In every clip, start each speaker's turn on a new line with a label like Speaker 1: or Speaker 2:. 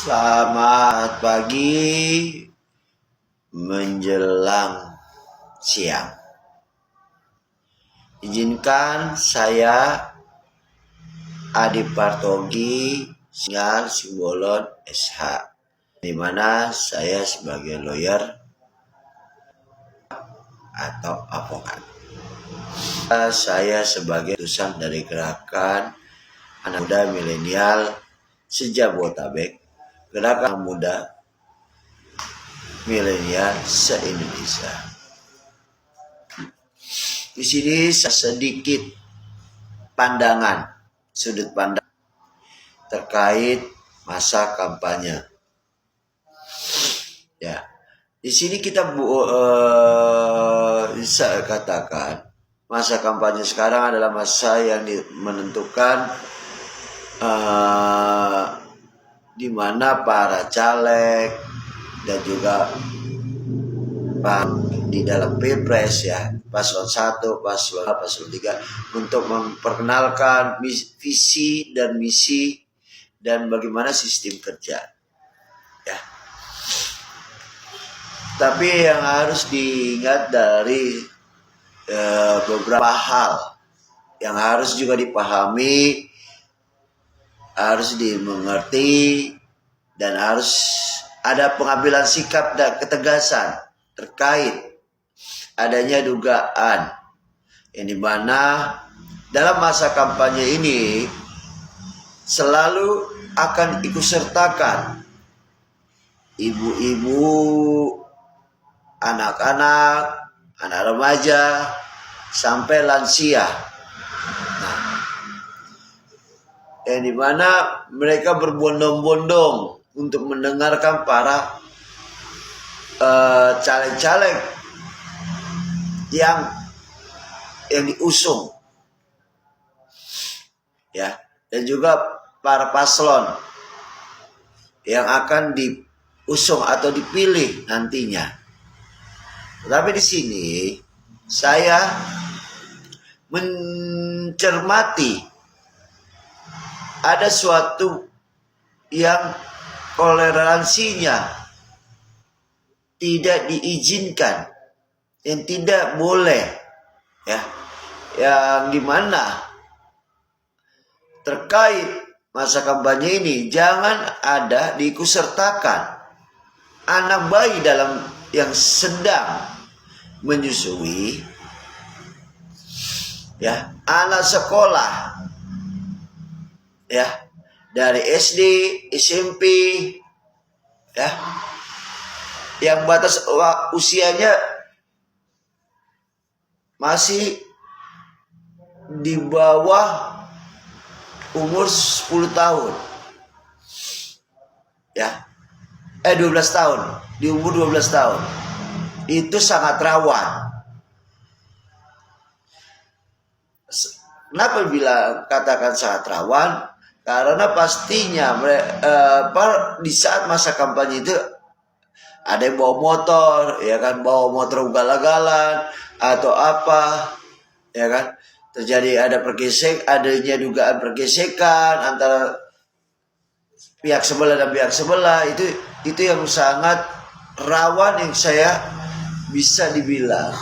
Speaker 1: Selamat pagi menjelang siang. Izinkan saya Adi Partogi Singal Simbolon SH, di mana saya sebagai lawyer atau advokat. Saya sebagai utusan dari gerakan anak muda milenial sejabotabek, gerakan muda milenial se-Indonesia. Di sini sedikit pandangan, sudut pandang terkait masa kampanye. Ya, di sini kita bisa katakan masa kampanye sekarang adalah masa yang menentukan di mana para caleg dan juga di dalam Pilpres ya, paslon 1, paslon 3 untuk memperkenalkan visi dan misi dan bagaimana sistem kerja. Ya. Tapi yang harus diingat dari beberapa hal yang harus juga dipahami, harus dimengerti, dan harus ada pengambilan sikap dan ketegasan terkait adanya dugaan yang dimana dalam masa kampanye ini selalu akan ikut sertakan ibu-ibu, anak-anak, anak remaja, sampai lansia. Yang dimana mereka berbondong-bondong untuk mendengarkan para caleg-caleg yang diusung, ya, dan juga para paslon yang akan diusung atau dipilih nantinya. Tapi di sini saya mencermati ada suatu yang toleransinya tidak diizinkan, yang tidak boleh, ya, yang dimana terkait masa kampanye ini jangan ada diikutsertakan anak bayi dalam yang sedang menyusui, ya, anak sekolah, ya, dari SD, SMP, ya, yang batas usianya masih di bawah umur 10 tahun, ya, 12 tahun, di umur 12 tahun, itu sangat rawan. Kenapa bilang katakan sangat rawan? Karena pastinya di saat masa kampanye itu ada yang bawa motor, ya kan, bawa motor ugal-ugalan atau apa, ya kan, terjadi adanya dugaan pergesekan antara pihak sebelah dan pihak sebelah. Itu yang sangat rawan, yang saya bisa dibilang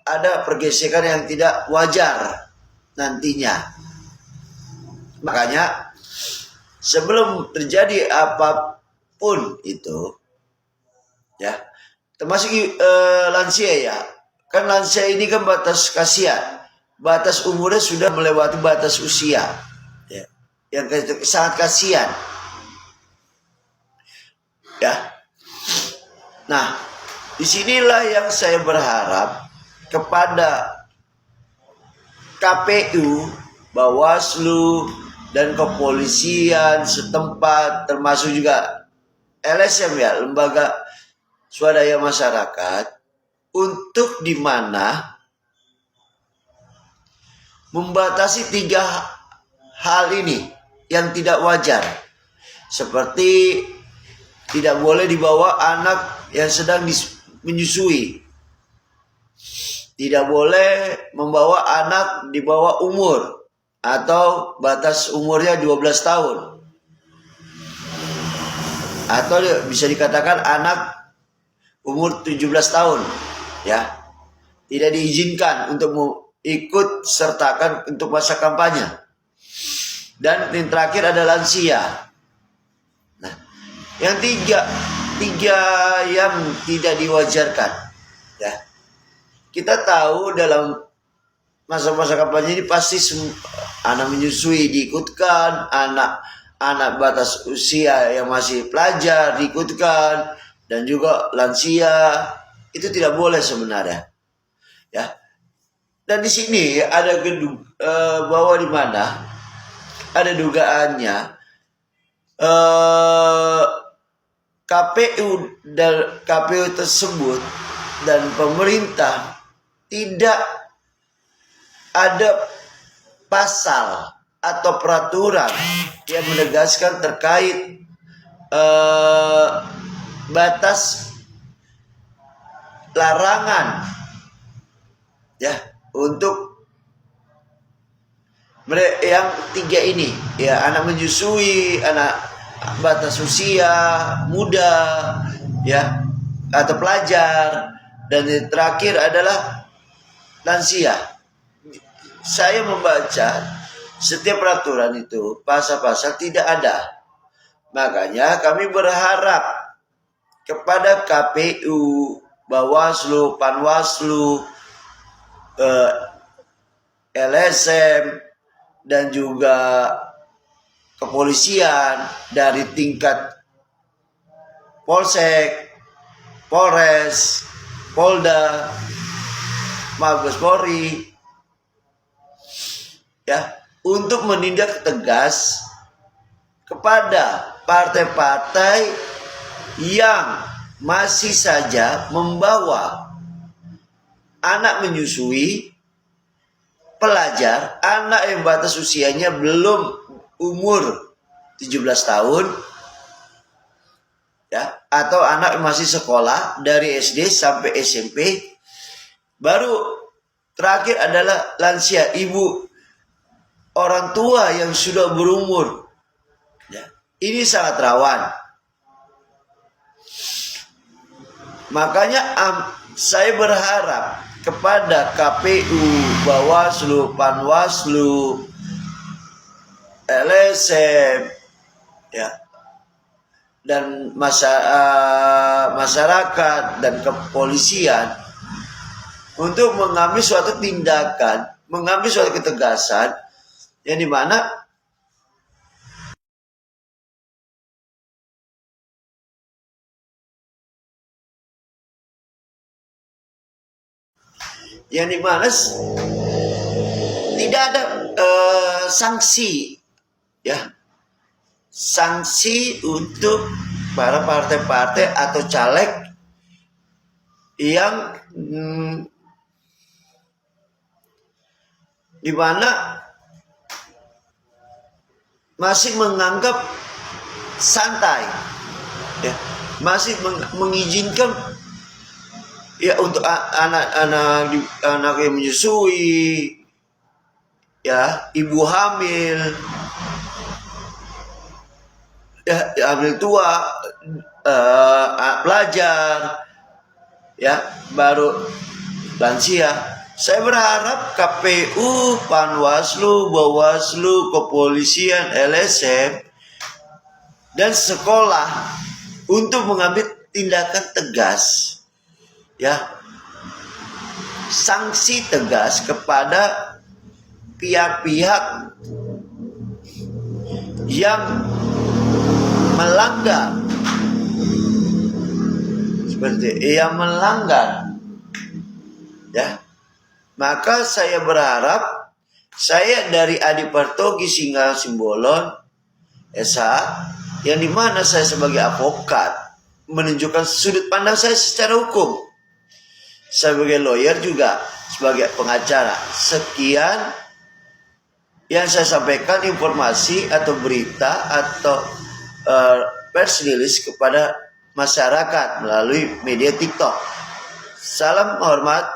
Speaker 1: ada pergesekan yang tidak wajar nantinya. Makanya sebelum terjadi apapun itu, ya, termasuk lansia, ya, kan lansia ini kan batas kasihan, batas umurnya sudah melewati batas usia, ya, yang sangat kasihan, ya. Nah, disinilah yang saya berharap kepada KPU, Bawaslu, dan kepolisian setempat, termasuk juga LSM, ya, lembaga swadaya masyarakat, untuk dimana membatasi 3 hal ini yang tidak wajar, seperti tidak boleh dibawa anak yang sedang menyusui, tidak boleh membawa anak di bawah umur atau batas umurnya 12 tahun. atau bisa dikatakan anak umur 17 tahun, ya, tidak diizinkan untuk ikut sertakan untuk masa kampanye. Dan yang terakhir adalah lansia. Nah, yang tiga yang tidak diwajarkan, ya. Kita tahu dalam masa-masa kampanye ini pasti anak menyusui diikutkan, anak batas usia yang masih pelajar diikutkan, dan juga lansia. Itu tidak boleh sebenarnya, ya. Dan di sini ada bahwa di mana ada dugaannya KPU tersebut dan pemerintah tidak ada pasal atau peraturan yang menegaskan terkait batas larangan, ya, untuk mereka yang tiga ini, ya, anak menyusui, anak batas usia muda, ya, atau pelajar, dan yang terakhir adalah lansia. Saya membaca setiap peraturan itu pasal-pasal tidak ada. Makanya kami berharap kepada KPU, Bawaslu, Panwaslu, LSM, dan juga kepolisian dari tingkat Polsek, Polres, Polda, Mabes Polri, ya, untuk menindak tegas kepada partai-partai yang masih saja membawa anak menyusui, pelajar, anak yang batas usianya belum umur 17 tahun, ya, atau anak yang masih sekolah dari SD sampai SMP. Baru terakhir adalah lansia, ibu, orang tua yang sudah berumur, ya. Ini sangat rawan. Makanya saya berharap kepada KPU, Bawaslu, Panwaslu, LSM, ya, dan masyarakat dan kepolisian untuk mengambil suatu tindakan, mengambil suatu ketegasan yang dimana tidak ada sanksi, ya, sanksi untuk para partai-partai atau caleg yang di mana masih menganggap santai, ya, masih mengizinkan, ya, untuk anak yang menyusui, ya, ibu hamil, ya, hamil tua, pelajar, ya, baru lansia. Saya berharap KPU, Panwaslu, Bawaslu, kepolisian, LSM, dan sekolah untuk mengambil tindakan tegas, ya, sanksi tegas kepada pihak-pihak yang melanggar, ya. Maka saya berharap, saya dari Adi Partogi Singgal Simbolon SH, yang dimana saya sebagai advokat menunjukkan sudut pandang saya secara hukum, sebagai lawyer juga sebagai pengacara. Sekian yang saya sampaikan, informasi atau berita atau press release kepada masyarakat melalui media TikTok. Salam hormat,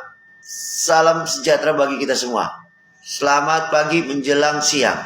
Speaker 1: salam sejahtera bagi kita semua. Selamat pagi menjelang siang.